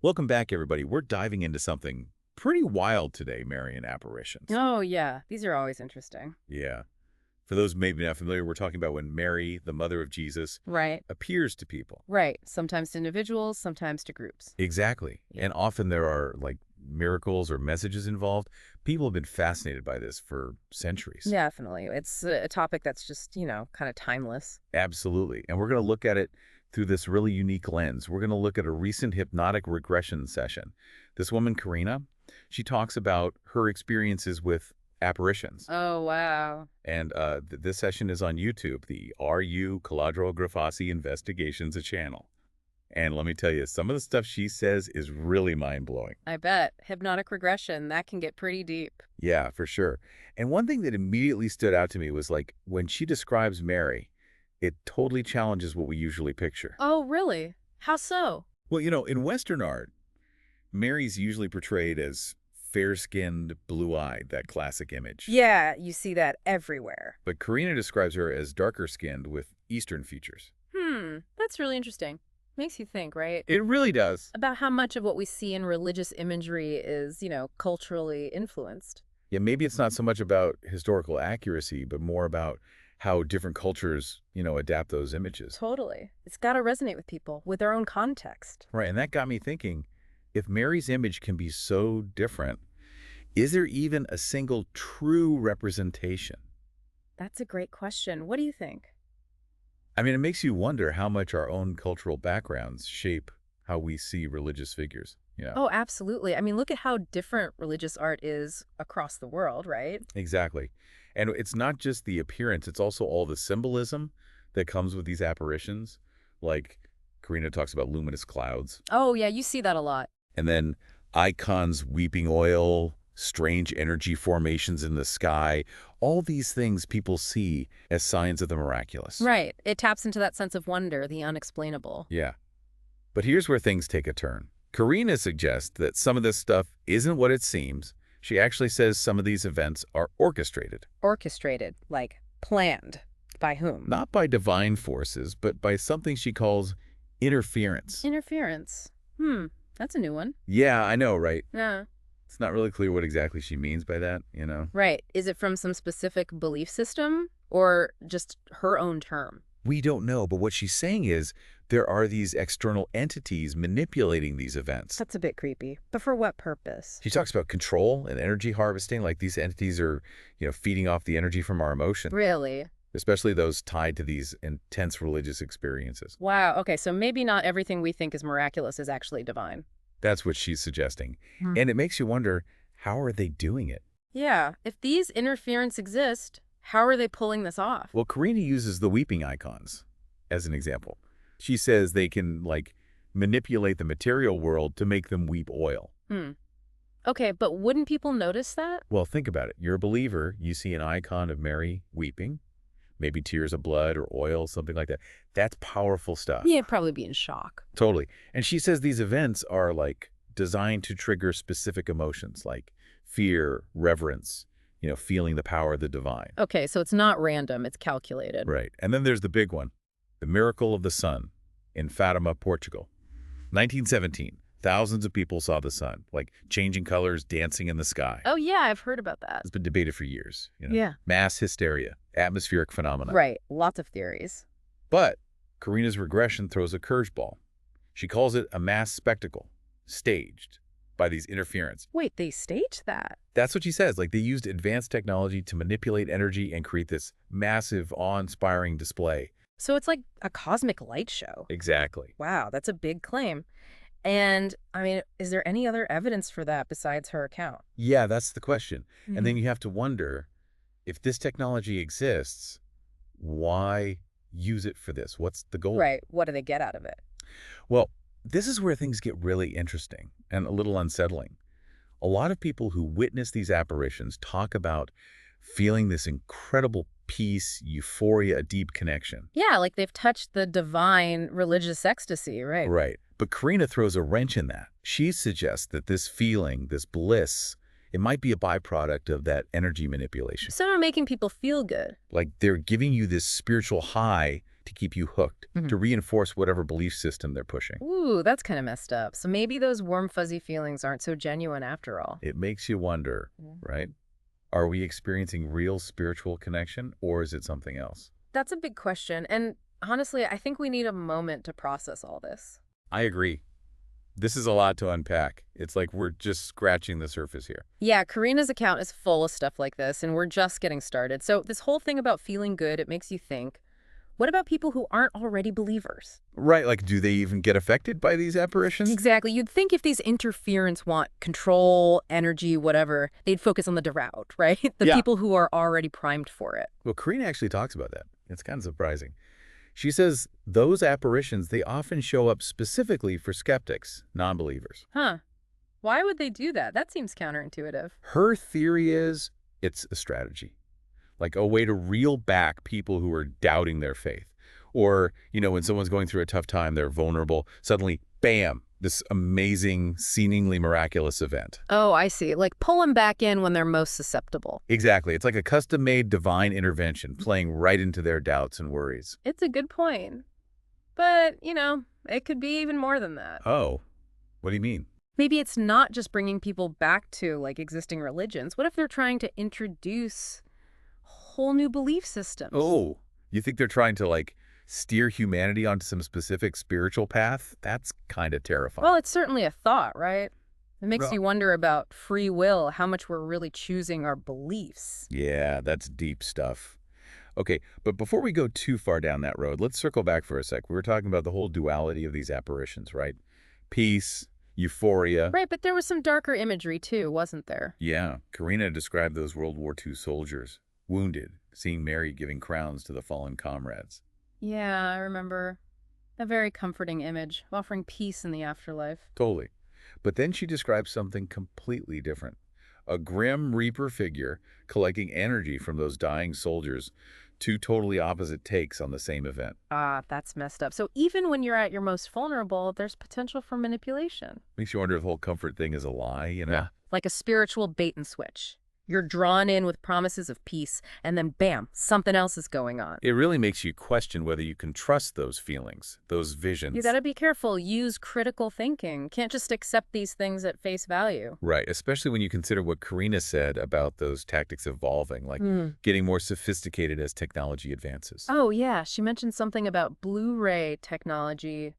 Welcome back, everybody. We're diving into something pretty wild today, Marian apparitions. Oh, yeah. These are always interesting. Yeah. For those maybe not familiar, we're talking about when Mary, the mother of Jesus, Right. appears to people. Right. Sometimes to individuals, sometimes to groups. Exactly. Yeah. And often there are like miracles or messages involved. People have been fascinated by this for centuries. Definitely. It's a topic that's just, kind of timeless. Absolutely. And we're going to look at it through this really unique lens. We're going to look at a recent hypnotic regression session. This woman, Karina, she talks about her experiences with apparitions. Oh, wow. And this session is on YouTube, the RU Caladro Grafasi Investigations a channel. And let me tell you, some of the stuff she says is really mind-blowing. I bet. Hypnotic regression, that can get pretty deep. Yeah, for sure. And one thing that immediately stood out to me was like when she describes Mary, it totally challenges what we usually picture. Oh, really? How so? Well, in Western art, Mary's usually portrayed as fair-skinned, blue-eyed, that classic image. Yeah, you see that everywhere. But Karina describes her as darker-skinned with Eastern features. That's really interesting. Makes you think, right? It really does. About how much of what we see in religious imagery is, culturally influenced. Yeah, maybe it's not so much about historical accuracy, but more about how different cultures, adapt those images. Totally. It's got to resonate with people, with their own context. Right, and that got me thinking, if Mary's image can be so different, is there even a single true representation? That's a great question. What do you think? I mean, it makes you wonder how much our own cultural backgrounds shape how we see religious figures. Oh, absolutely. I mean, look at how different religious art is across the world, right? Exactly. And it's not just the appearance, it's also all the symbolism that comes with these apparitions. Like Karina talks about luminous clouds, Oh, yeah, you see that a lot. and then icons, weeping oil, strange energy formations in the sky. All these things people see as signs of the miraculous. Right. It taps into that sense of wonder, the unexplainable. Yeah. But here's where things take a turn. Karina suggests that some of this stuff isn't what it seems. She actually says some of these events are orchestrated. Orchestrated, like planned. By whom? Not by divine forces, but by something she calls interference. Interference. That's a new one. Yeah, I know, right? Yeah. It's not really clear what exactly she means by that. Right. Is it from some specific belief system or just her own term? We don't know, but what she's saying is there are these external entities manipulating these events. That's a bit creepy. But for what purpose? She talks about control and energy harvesting, like these entities are, feeding off the energy from our emotion, Really? especially those tied to these intense religious experiences. Wow. Okay, so maybe not everything we think is miraculous is actually divine. That's what she's suggesting. Hmm. And it makes you wonder, how are they doing it? Yeah. If these interference exist, how are they pulling this off? Well, Karina uses the weeping icons as an example. She says they can, like, manipulate the material world to make them weep oil. Okay, but wouldn't people notice that? Well, think about it. You're a believer. You see an icon of Mary weeping, maybe tears of blood or oil, something like that. That's powerful stuff. Yeah, probably be in shock. Totally. And she says these events are, like, designed to trigger specific emotions like fear, reverence, feeling the power of the divine. Okay, so it's not random, it's calculated. Right. And then there's the big one, the miracle of the sun in Fatima, Portugal. 1917, thousands of people saw the sun, like changing colors, dancing in the sky. Oh, yeah, I've heard about that. It's been debated for years. Yeah. Mass hysteria, atmospheric phenomena. Right, lots of theories. But Karina's regression throws a curveball. She calls it a mass spectacle, staged by these interference. Wait, they staged that? That's what she says. Like, they used advanced technology to manipulate energy and create this massive, awe-inspiring display. So it's like a cosmic light show. Exactly. Wow, that's a big claim. And, I mean, is there any other evidence for that besides her account? Yeah, that's the question. And then you have to wonder, if this technology exists, why use it for this? What's the goal? Right, what do they get out of it? Well, this is where things get really interesting and a little unsettling. A lot of people who witness these apparitions talk about feeling this incredible peace, euphoria, a deep connection. Yeah, like they've touched the divine religious ecstasy, right? Right. But Karina throws a wrench in that. She suggests that this feeling, this bliss, it might be a byproduct of that energy manipulation. So they're making people feel good. Like they're giving you this spiritual high to keep you hooked, to reinforce whatever belief system they're pushing. Ooh, that's kind of messed up. So maybe those warm, fuzzy feelings aren't so genuine after all. It makes you wonder, right? Are we experiencing real spiritual connection, or is it something else? That's a big question. And honestly, I think we need a moment to process all this. I agree. This is a lot to unpack. It's like we're just scratching the surface here. Yeah, Karina's account is full of stuff like this, and we're just getting started. So this whole thing about feeling good, it makes you think, what about people who aren't already believers? Right, like do they even get affected by these apparitions? Exactly. You'd think if these interferents want control, energy, whatever, they'd focus on the devout, right? The Yeah. people who are already primed for it. Well, Karina actually talks about that. It's kind of surprising. She says those apparitions, they often show up specifically for skeptics, non-believers. Huh. Why would they do that? That seems counterintuitive. Her theory is it's a strategy, like a way to reel back people who are doubting their faith. Or, when someone's going through a tough time, they're vulnerable, suddenly, bam, this amazing, seemingly miraculous event. Oh, I see. Like pull them back in when they're most susceptible. Exactly. It's like a custom-made divine intervention playing right into their doubts and worries. It's a good point. But, it could be even more than that. Oh, what do you mean? Maybe it's not just bringing people back to, like, existing religions. What if they're trying to introduce whole new belief systems? Oh, you think they're trying to, like, steer humanity onto some specific spiritual path? That's kind of terrifying. Well, it's certainly a thought, right? It makes Well- you wonder about free will, how much we're really choosing our beliefs. Yeah, that's deep stuff. Okay, but before we go too far down that road, let's circle back for a sec. We were talking about the whole duality of these apparitions, right? Peace, euphoria. Right, but there was some darker imagery too, wasn't there? Yeah, Karina described those World War II soldiers, wounded, seeing Mary giving crowns to the fallen comrades. Yeah, I remember. A very comforting image, offering peace in the afterlife. Totally. But then she describes something completely different. A grim Reaper figure collecting energy from those dying soldiers, two totally opposite takes on the same event. Ah, that's messed up. So even when you're at your most vulnerable, there's potential for manipulation. Makes you wonder if the whole comfort thing is a lie. Like a spiritual bait and switch. You're drawn in with promises of peace, and then bam, something else is going on. It really makes you question whether you can trust those feelings, those visions. You gotta be careful. Use critical thinking. Can't just accept these things at face value. Right, especially when you consider what Karina said about those tactics evolving, like getting more sophisticated as technology advances. Oh, yeah. She mentioned something about Blu-ray technology,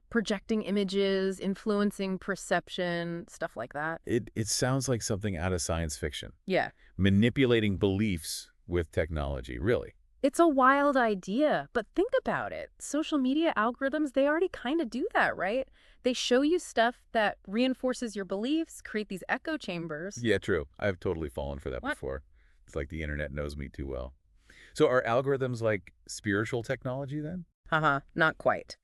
projecting images, influencing perception, stuff like that. It sounds like something out of science fiction. Yeah. Manipulating beliefs with technology, really. It's a wild idea, but think about it. Social media algorithms, they already kind of do that, right? They show you stuff that reinforces your beliefs, create these echo chambers. Yeah, true. I've totally fallen for that What? before. It's like the internet knows me too well. So are algorithms like spiritual technology then? Haha, not quite.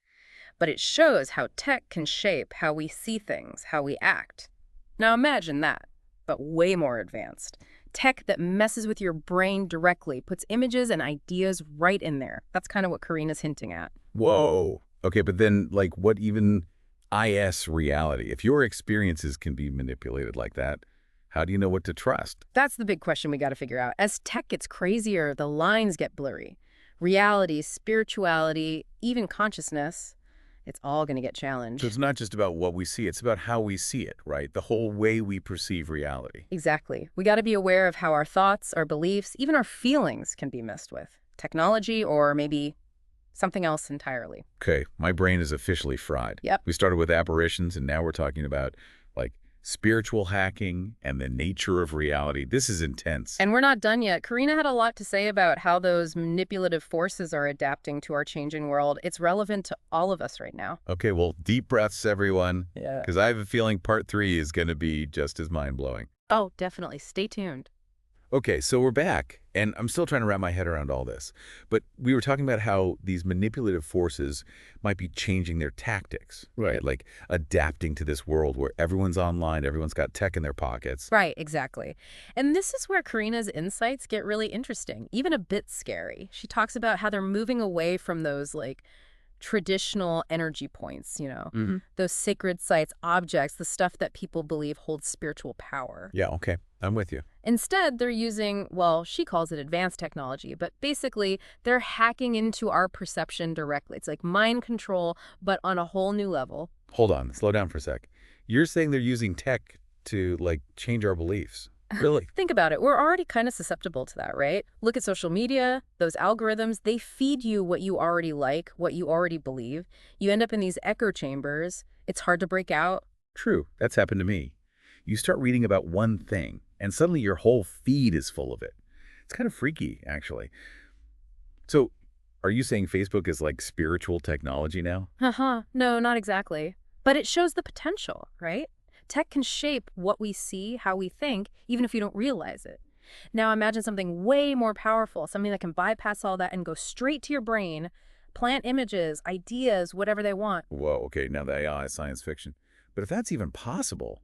But it shows how tech can shape how we see things, how we act. Now imagine that, but way more advanced. Tech that messes with your brain directly, puts images and ideas right in there. That's kind of what Karina's hinting at. Whoa. Okay, but then, like, what even is reality? If your experiences can be manipulated like that, how do you know what to trust? That's the big question we got to figure out. As tech gets crazier, the lines get blurry. Reality, spirituality, even consciousness, it's all going to get challenged. So it's not just about what we see, it's about how we see it, right? The whole way we perceive reality. Exactly. We got to be aware of how our thoughts, our beliefs, even our feelings can be messed with. Technology or maybe something else entirely. Okay, my brain is officially fried. Yep. We started with apparitions, and now we're talking about, like, spiritual hacking and the nature of reality. This is intense. And we're not done yet. Karina had a lot to say about how those manipulative forces are adapting to our changing world. It's relevant to all of us right now. Okay, well, deep breaths, everyone. Yeah. Because I have a feeling part 3 is going to be just as mind-blowing. Oh, definitely. Stay tuned. Okay, so we're back, and I'm still trying to wrap my head around all this. But we were talking about how these manipulative forces might be changing their tactics, right? Like adapting to this world where everyone's online, everyone's got tech in their pockets. Right, exactly. And this is where Karina's insights get really interesting, even a bit scary. She talks about how they're moving away from those, like, traditional energy points, Hmm. those sacred sites, objects, the stuff that people believe holds spiritual power. Yeah, okay. I'm with you. Instead, they're using, well, she calls it advanced technology, but basically they're hacking into our perception directly. It's like mind control, but on a whole new level. Hold on. Slow down for a sec. You're saying they're using tech to, like, change our beliefs. Really? Think about it. We're already kind of susceptible to that, right? Look at social media, those algorithms, they feed you what you already like, what you already believe. You end up in these echo chambers. It's hard to break out. True. That's happened to me. You start reading about one thing, and suddenly your whole feed is full of it. It's kind of freaky, actually. So, are you saying Facebook is like spiritual technology now? Haha, no, not exactly. But it shows the potential, right? Tech can shape what we see, how we think, even if you don't realize it. Now imagine something way more powerful, something that can bypass all that and go straight to your brain, plant images, ideas, whatever they want. Whoa, okay, now the AI is science fiction. But if that's even possible,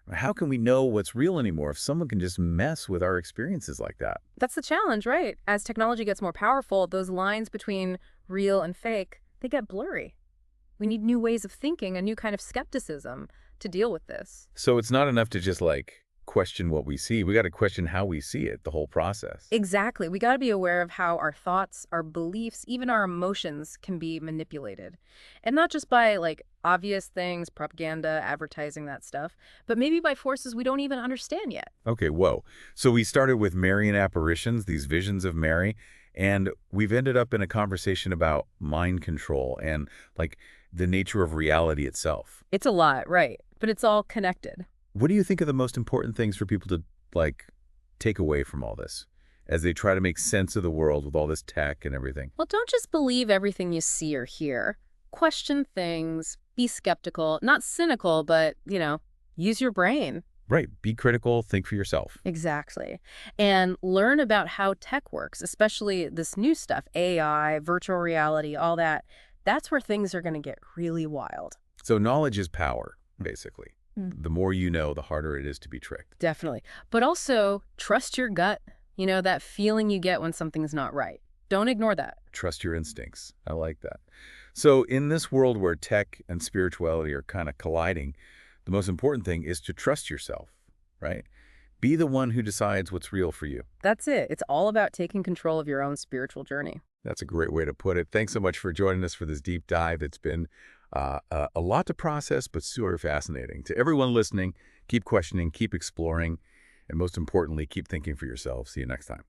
how can we know what's real anymore if someone can just mess with our experiences like that? That's the challenge, right? As technology gets more powerful, those lines between real and fake, they get blurry. We need new ways of thinking, a new kind of skepticism to deal with this. So it's not enough to just like question what we see. We got to question how we see it, the whole process. Exactly. We got to be aware of how our thoughts, our beliefs, even our emotions can be manipulated. And not just by like obvious things, propaganda, advertising, that stuff, but maybe by forces we don't even understand yet. Okay, whoa. So we started with Marian apparitions, these visions of Mary, and we've ended up in a conversation about mind control and like the nature of reality itself. It's a lot, right? But it's all connected. What do you think are the most important things for people to like take away from all this as they try to make sense of the world with all this tech and everything? Well, don't just believe everything you see or hear. Question things, be skeptical, not cynical, but, use your brain. Right. Be critical, think for yourself. Exactly. And learn about how tech works, especially this new stuff, AI, virtual reality, all that. That's where things are going to get really wild. So knowledge is power, basically. Mm. The more you know, the harder it is to be tricked. Definitely. But also, trust your gut. That feeling you get when something's not right. Don't ignore that. Trust your instincts. I like that. So in this world where tech and spirituality are kind of colliding, the most important thing is to trust yourself, right? Be the one who decides what's real for you. That's it. It's all about taking control of your own spiritual journey. That's a great way to put it. Thanks so much for joining us for this deep dive. It's been a lot to process, but super fascinating. To everyone listening, keep questioning, keep exploring, and most importantly, keep thinking for yourself. See you next time.